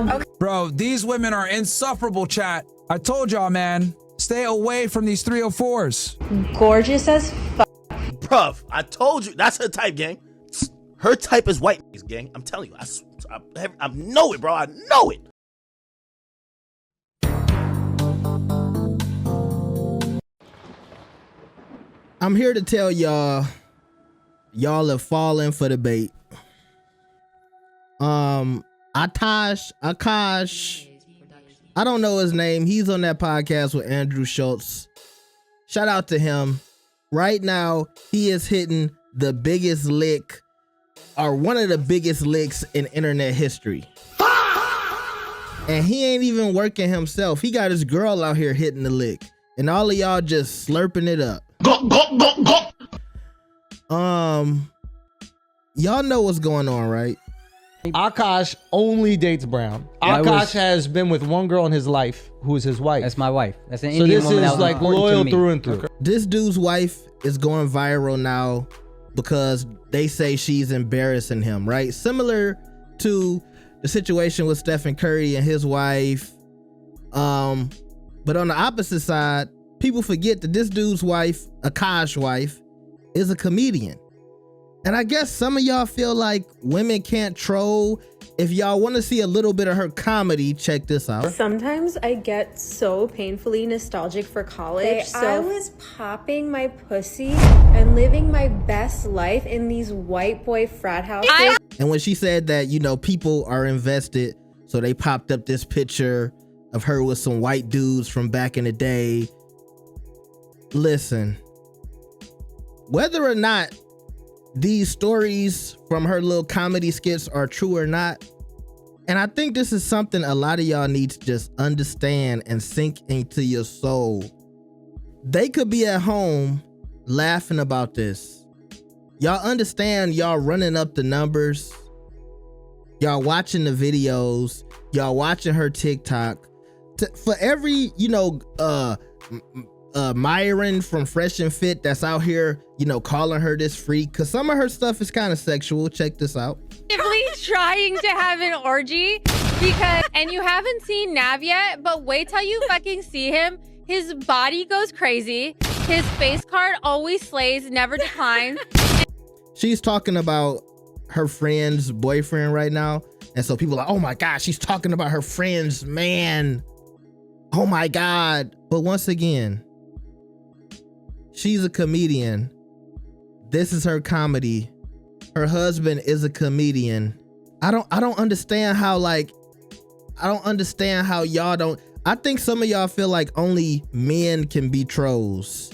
Okay. Bro, these women are insufferable, chat. I told y'all, man. Stay away from these 304s. Gorgeous as fuck. Bruv, I told you, that's her type, gang. Her type is white, gang. I'm telling you, I know it, bro. I know it. I'm here to tell y'all have fallen for the bait. Akaash, I don't know his name. He's on that podcast with Andrew Schultz. Shout out to him. Right now, he is hitting the biggest lick, or one of the biggest licks in internet history. And he ain't even working himself. He got his girl out here hitting the lick. And all of y'all just slurping it up. Y'all know what's going on, right? Akaash only dates brown. Akaash has been with one girl in his life who is his wife. That's my wife. That's an so Indian this woman is that was like important loyal to me. through and through. This dude's wife is going viral now because they say she's embarrassing him, right? Similar to the situation with Stephen Curry and his wife. But on the opposite side, people forget that this dude's wife, Akaash's wife, is a comedian. And I guess some of y'all feel like women can't troll. If y'all want to see a little bit of her comedy, check this out. Sometimes I get so painfully nostalgic for college. I was popping my pussy and living my best life in these white boy frat houses. And when she said that, you know, people are invested, so they popped up this picture of her with some white dudes from back in the day. Listen, whether or not these stories from her little comedy skits are true or not, and I think this is something a lot of y'all need to just understand and sink into your soul. They could be at home laughing about this. Y'all understand, y'all running up the numbers, y'all watching the videos, y'all watching her TikTok. For every, you know, Myron from Fresh and Fit that's out here, you know, calling her this freak, because some of her stuff is kind of sexual. Check this out. Trying to have an orgy because, and you haven't seen Nav yet, but wait till you fucking see him. His body goes crazy. His face card always slays, never declines. She's talking about her friend's boyfriend right now. And so people are like, oh my God, she's talking about her friend's man. Oh my God. But once again, she's a comedian. This is her comedy. Her husband is a comedian. I don't understand how, like, I don't understand how y'all don't. I think some of y'all feel like only men can be trolls.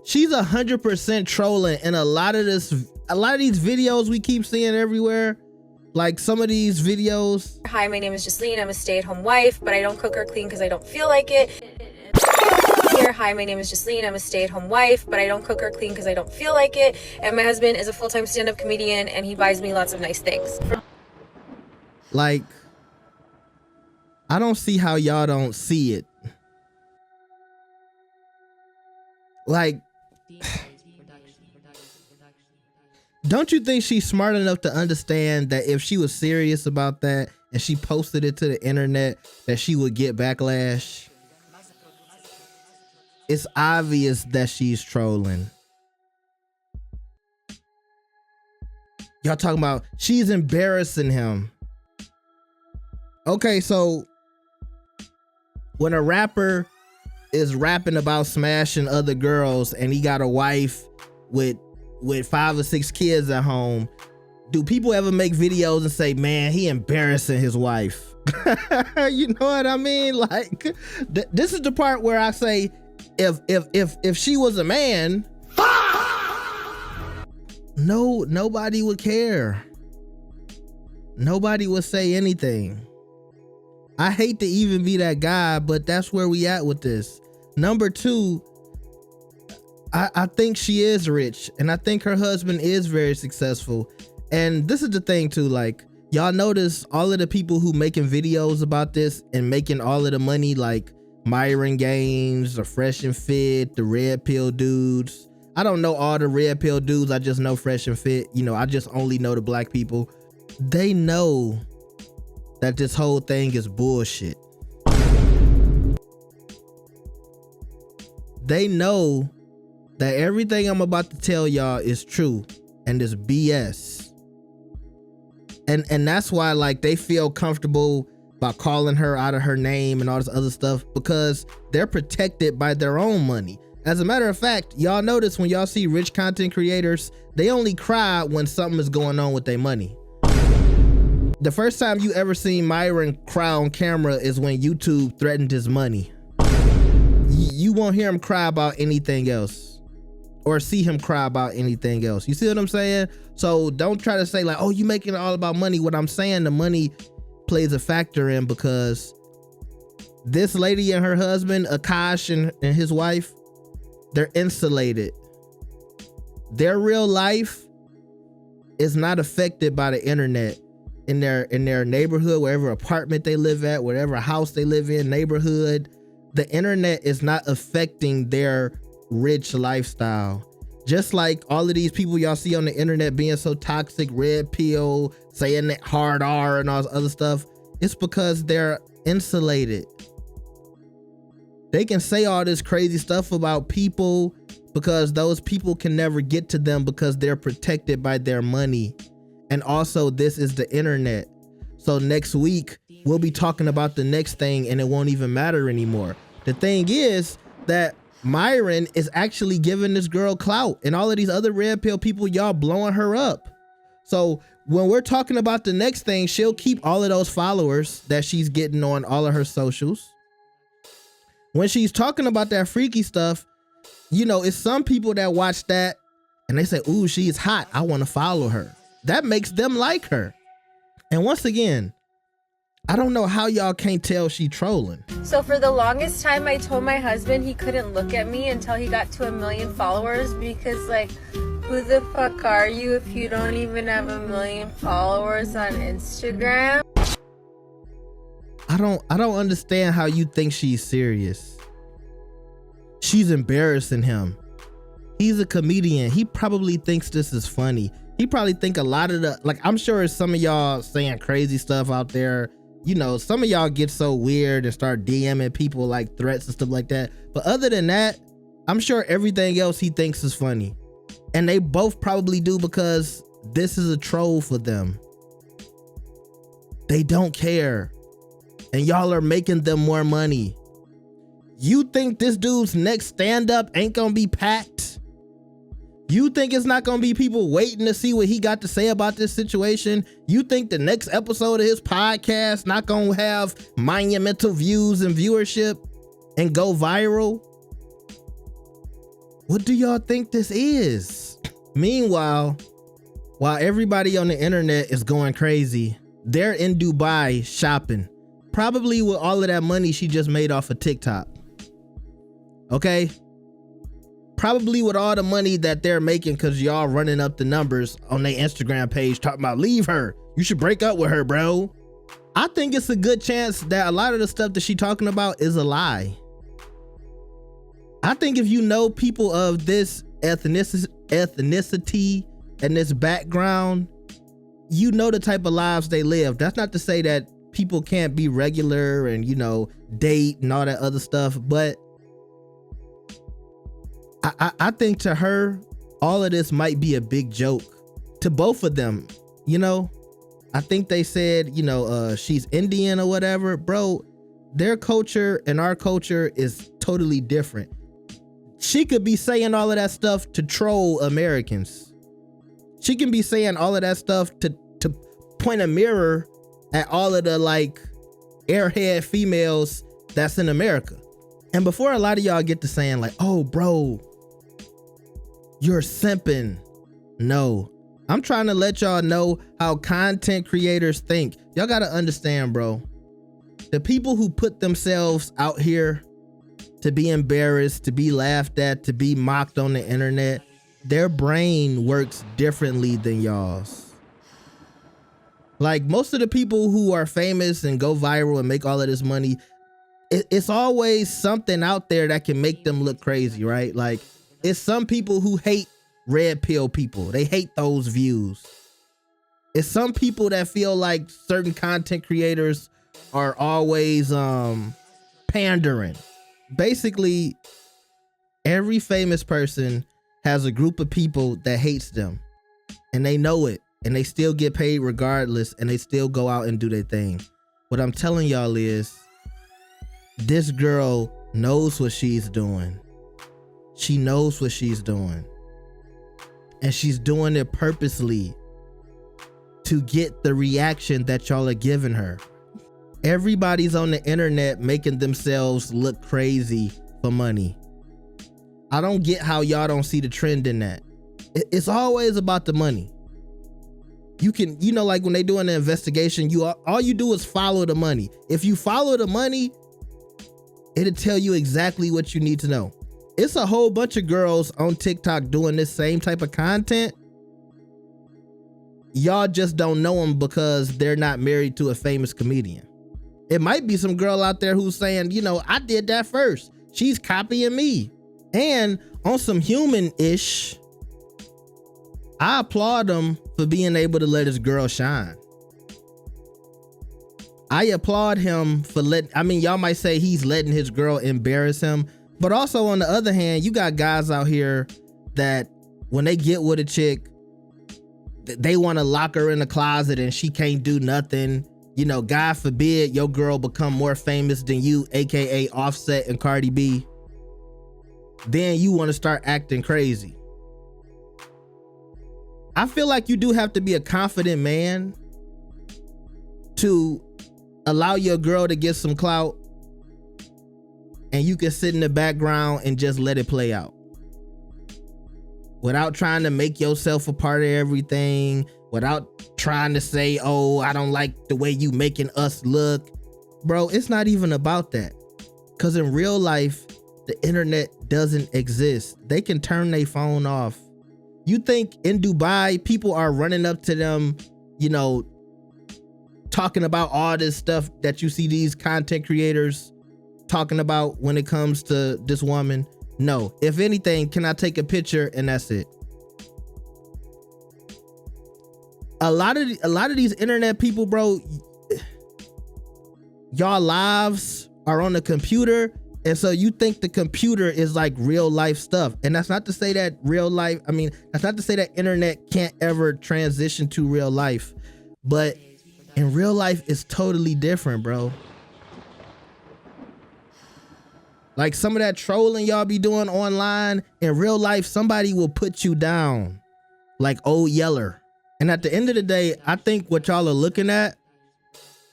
She's 100% trolling, and a lot of these videos we keep seeing everywhere, like some of these videos. Hi, my name is Jasleen. I'm a stay-at-home wife, but I don't cook or clean because I don't feel like it. Here, hi, my name is Jasleen. I'm a stay-at-home wife, but I don't cook or clean because I don't feel like it. And my husband is a full-time stand-up comedian, and he buys me lots of nice things. Like, I don't see how y'all don't see it. Like, don't you think she's smart enough to understand that if she was serious about that and she posted it to the internet, that she would get backlash? It's obvious that she's trolling. Y'all talking about she's embarrassing him. Okay, so when a rapper is rapping about smashing other girls and he got a wife with 5 or 6 kids at home, do people ever make videos and say, man, he embarrassing his wife? You know what I mean? Like, this is the part where I say, if she was a man, nobody would care. Nobody would say anything. I hate to even be that guy, but that's where we at with this. Number 2, I think she is rich, and I think her husband is very successful. And this is the thing too, like, y'all notice all of the people who making videos about this and making all of the money, like Myron Gaines, the Fresh and Fit, the Red Pill dudes. I don't know all the Red Pill dudes, I just know Fresh and Fit. You know, I just only know the black people. They know that this whole thing is bullshit. They know that everything I'm about to tell y'all is true and is BS. And that's why like they feel comfortable by calling her out of her name and all this other stuff, because they're protected by their own money. As a matter of fact, y'all notice when y'all see rich content creators, they only cry when something is going on with their money. The first time you ever seen Myron cry on camera is when YouTube threatened his money. You won't hear him cry about anything else or see him cry about anything else. You see what I'm saying? So don't try to say like, oh, you making it all about money. What I'm saying, the money plays a factor in, because this lady and her husband, Akaash and his wife, they're insulated. Their real life is not affected by the internet. In their neighborhood, wherever apartment they live at, whatever house they live in, neighborhood, the internet is not affecting their rich lifestyle. Just like all of these people y'all see on the internet being so toxic, red pill, saying that hard R and all this other stuff, it's because they're insulated. They can say all this crazy stuff about people because those people can never get to them because they're protected by their money. And also, this is the internet. So next week, we'll be talking about the next thing and it won't even matter anymore. The thing is that Myron is actually giving this girl clout, and all of these other red pill people, y'all blowing her up. So when we're talking about the next thing, she'll keep all of those followers that she's getting on all of her socials. When she's talking about that freaky stuff, you know, it's some people that watch that and they say, ooh, she's hot, I want to follow her. That makes them like her. And once again, I don't know how y'all can't tell she trolling. So for the longest time, I told my husband he couldn't look at me until he got to 1 million followers, because like, who the fuck are you if you don't even have 1 million followers on Instagram? I don't understand how you think she's serious. She's embarrassing him. He's a comedian. He probably thinks this is funny. He probably think a lot of the, like, I'm sure some of y'all saying crazy stuff out there. You know, some of y'all get so weird and start DMing people like threats and stuff like that. But other than that, I'm sure everything else he thinks is funny. And they both probably do, because this is a troll for them. They don't care. And y'all are making them more money. You think this dude's next stand-up ain't gonna be packed? You think it's not gonna be people waiting to see what he got to say about this situation? You think the next episode of his podcast not gonna have monumental views and viewership and go viral? What do y'all think this is? Meanwhile, while everybody on the internet is going crazy, they're in Dubai shopping, probably with all of that money she just made off of TikTok. Okay? Probably with all the money that they're making, because y'all running up the numbers on their Instagram page talking about leave her, you should break up with her, bro. I think it's a good chance that a lot of the stuff that she talking about is a lie. I think if you know people of this ethnicity and this background, you know the type of lives they live. That's not to say that people can't be regular and, you know, date and all that other stuff, but I think to her, all of this might be a big joke to both of them. You know, I think they said, you know, she's Indian or whatever. Bro, their culture and our culture is totally different. She could be saying all of that stuff to troll Americans. She can be saying all of that stuff to point a mirror at all of the like airhead females that's in America. And before a lot of y'all get to saying like, oh, bro, you're simping. No, I'm trying to let y'all know how content creators think. Y'all got to understand, bro. The people who put themselves out here to be embarrassed, to be laughed at, to be mocked on the internet, their brain works differently than y'all's. Like most of the people who are famous and go viral and make all of this money, it's always something out there that can make them look crazy, right? Like, it's some people who hate red pill people. They hate those views. It's some people that feel like certain content creators are always pandering. Basically, every famous person has a group of people that hates them, and they know it, and they still get paid regardless, and they still go out and do their thing. What I'm telling y'all is, this girl knows what she's doing. She knows what she's doing. And she's doing it purposely to get the reaction that y'all are giving her. Everybody's on the internet making themselves look crazy for money. I don't get how y'all don't see the trend in that. It's always about the money. You can, you know, like when they do an investigation, all you do is follow the money. If you follow the money, it'll tell you exactly what you need to know. It's a whole bunch of girls on TikTok doing this same type of content. Y'all just don't know them because they're not married to a famous comedian. It might be some girl out there who's saying, you know, I did that first. She's copying me. And on some human-ish, I applaud him for being able to let his girl shine. I applaud him for y'all might say he's letting his girl embarrass him, but also on the other hand, you got guys out here that when they get with a chick, they want to lock her in a closet and she can't do nothing. You know, God forbid your girl become more famous than you, aka Offset and Cardi B. Then you want to start acting crazy. I feel like you do have to be a confident man to allow your girl to get some clout, and you can sit in the background and just let it play out without trying to make yourself a part of everything, without trying to say, oh, I don't like the way you making us look. Bro, it's not even about that. Because in real life, the internet doesn't exist. They can turn their phone off. You think in Dubai, people are running up to them, you know, talking about all this stuff that you see these content creators talking about when it comes to this woman? No. If anything, can I take a picture and that's it? A lot of these internet people, bro, y'all lives are on the computer, and so you think the computer is like real life stuff. And that's not to say that that's not to say that internet can't ever transition to real life, but in real life it's totally different, bro. Like some of that trolling y'all be doing online, in real life somebody will put you down like Old Yeller. And at the end of the day, I think what y'all are looking at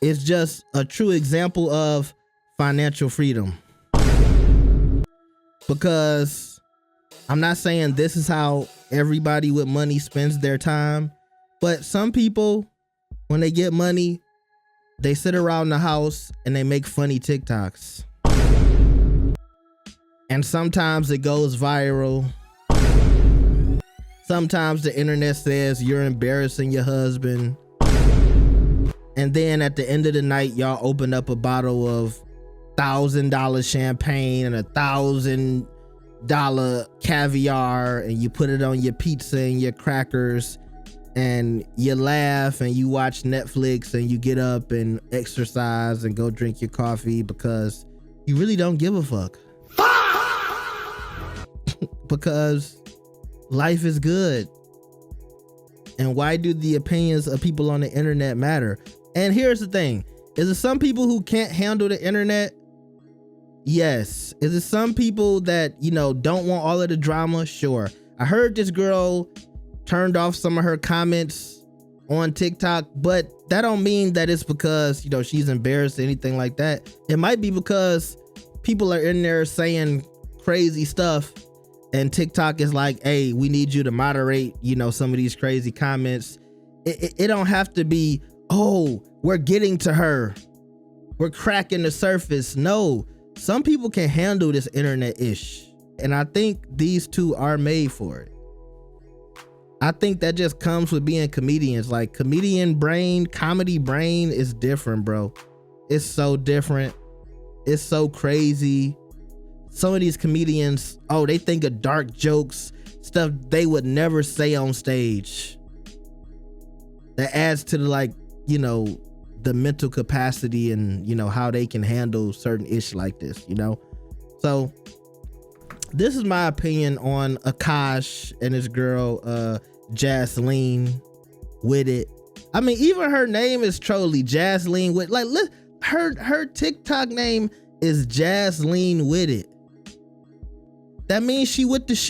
is just a true example of financial freedom. Because I'm not saying this is how everybody with money spends their time, but some people, when they get money, they sit around the house and they make funny TikToks. And sometimes it goes viral. Sometimes the internet says you're embarrassing your husband. And then at the end of the night, y'all open up a bottle of $1,000 champagne and $1,000 caviar, and you put it on your pizza and your crackers, and you laugh and you watch Netflix and you get up and exercise and go drink your coffee because you really don't give a fuck. Because life is good. And why do the opinions of people on the internet matter? And here's the thing. Is it some people who can't handle the internet? Yes. Is it some people that, you know, don't want all of the drama? Sure. I heard this girl turned off some of her comments on TikTok, but that don't mean that it's because, you know, she's embarrassed or anything like that. It might be because people are in there saying crazy stuff, and TikTok is like, hey, we need you to moderate, you know, some of these crazy comments. It don't have to be, oh, we're getting to her, we're cracking the surface. No, some people can handle this internet ish, and I think these two are made for it. I think that just comes with being comedians. Like, comedy brain is different, bro. It's so different. It's so crazy. Some of these comedians, oh, they think of dark jokes, stuff they would never say on stage. that adds to the, like, you know, the mental capacity and, you know, how they can handle certain issues like this, you know. So this is my opinion on Akaash and his girl Jasleen with it. I mean, even her name is trolly, Jasleen with, like, her TikTok name is Jasleen with it. That means she with the shit.